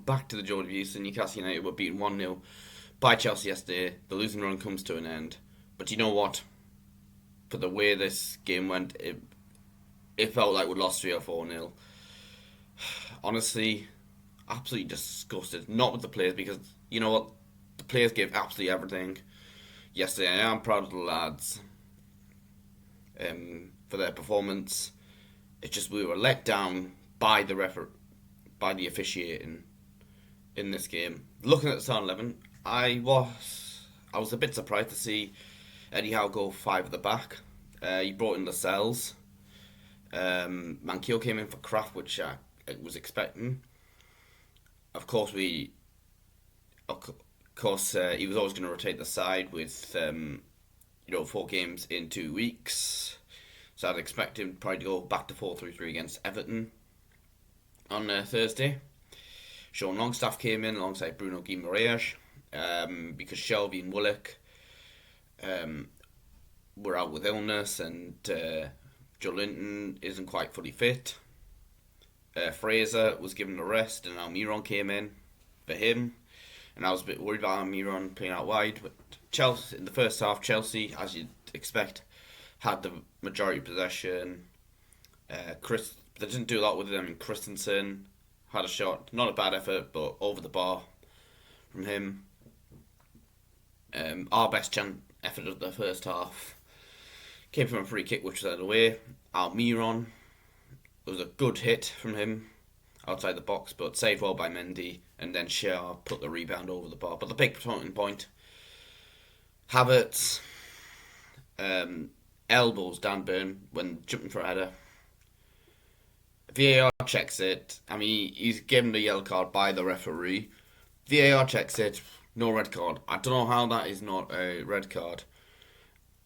back to the George Abuse, and Newcastle United were beaten 1-0 by Chelsea yesterday. The losing run comes to an end. But you know what? For the way this game went, it felt like we lost 3 or 4-0. Honestly, absolutely disgusted. Not with the players, because you know what? The players gave absolutely everything yesterday. I am proud of the lads for their performance. It's just we were let down by the officiating in this game. Looking at the starting 11, I was a bit surprised to see Eddie Howe go 5 at the back. He brought in Lascelles. Manquillo came in for Kraft, which I was expecting. Of course, he was always going to rotate the side with 4 games in 2 weeks. So I'd expect him probably to go back to 4-3-3 against Everton on Thursday. Sean Longstaff came in alongside Bruno Guimaraes because Shelby and Willock were out with illness, and Joe Linton isn't quite fully fit. Fraser was given a rest, and Almiron came in for him. And I was a bit worried about Almiron playing out wide. But Chelsea, in the first half, Chelsea, as you'd expect, had the majority possession. They didn't do a lot with them. And Christensen had a shot, not a bad effort, but over the bar from him. Our best effort of the first half came from a free kick, which was out of the way. Almiron, it was a good hit from him outside the box, but saved well by Mendy, and then Shaw put the rebound over the bar. But the big turning point, Havertz elbows Dan Burn when jumping for a header. VAR checks it. I mean, he's given the yellow card by the referee. VAR checks it. No red card. I don't know how that is not a red card.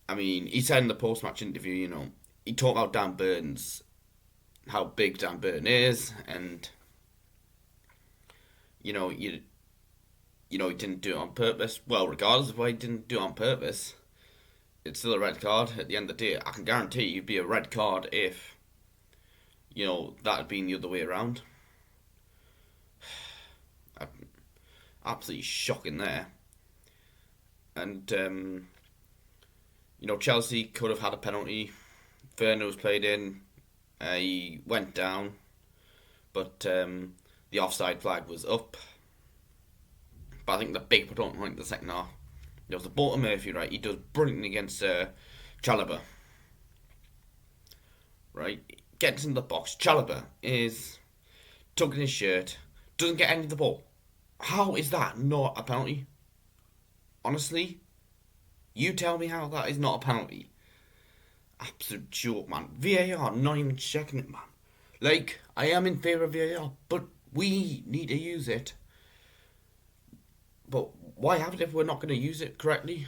I mean, he said in the post-match interview, he talked about Dan Burns, how big Dan Burn is, and he didn't do it on purpose. Well, regardless of why he didn't do it on purpose, it's still a red card. At the end of the day, I can guarantee you'd be a red card if that had been the other way around. Absolutely shocking there. And, Chelsea could have had a penalty. Werner was played in. He went down. But the offside flag was up. But I think the big point in the second half, there was a Bolton Murphy, right? He does brilliantly against Chalobah. Right? Gets in the box. Chalobah is tugging his shirt. Doesn't get any of the ball. How is that not a penalty? Honestly, you tell me how that is not a penalty. Absolute joke, man. VAR not even checking it, man. Like, I am in favour of VAR, but we need to use it. But why have it if we're not going to use it correctly?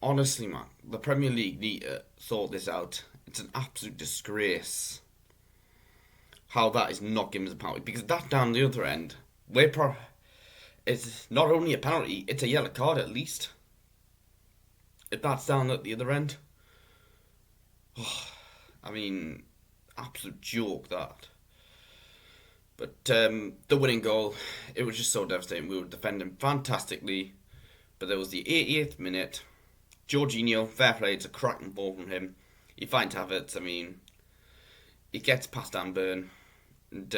Honestly, man, the Premier League need to sort this out. It's an absolute disgrace how that is not given as a penalty, because that down the other end, it's not only a penalty, it's a yellow card at least. If that's down at the other end, I mean, absolute joke that. But the winning goal, it was just so devastating. We were defending fantastically, but there was the 88th minute. Jorginho, fair play, it's a cracking ball from him. He finds Havertz. I mean, he gets past Dan Burn, and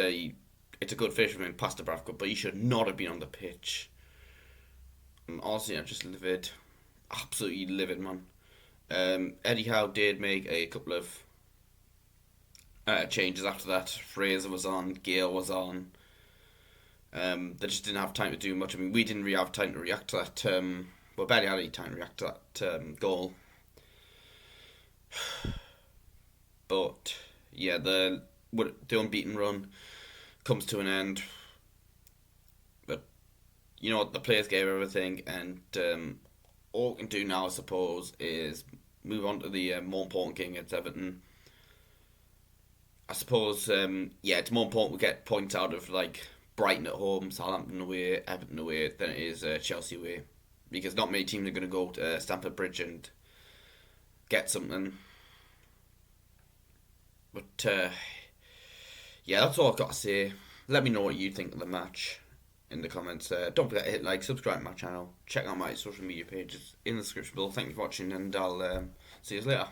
it's a good finish from him past the Bradford, but he should not have been on the pitch. And honestly, I'm just livid. Absolutely livid, man. Eddie Howe did make a couple of changes after that. Fraser was on, Gale was on. They just didn't have time to do much. I mean, we didn't really have time to react to that. Barely had any time to react to that goal. But yeah, the unbeaten run comes to an end. But you know what? The players gave everything, and all we can do now, I suppose, is move on to the more important game against Everton. I suppose, it's more important we get points out of like Brighton at home, Southampton away, Everton away than it is Chelsea away, because not many teams are going to go to Stamford Bridge and get something. But that's all I've got to say. Let me know what you think of the match in the comments. Don't forget to hit like, subscribe to my channel, check out my social media pages in the description below. Thank you for watching, and I'll see you later.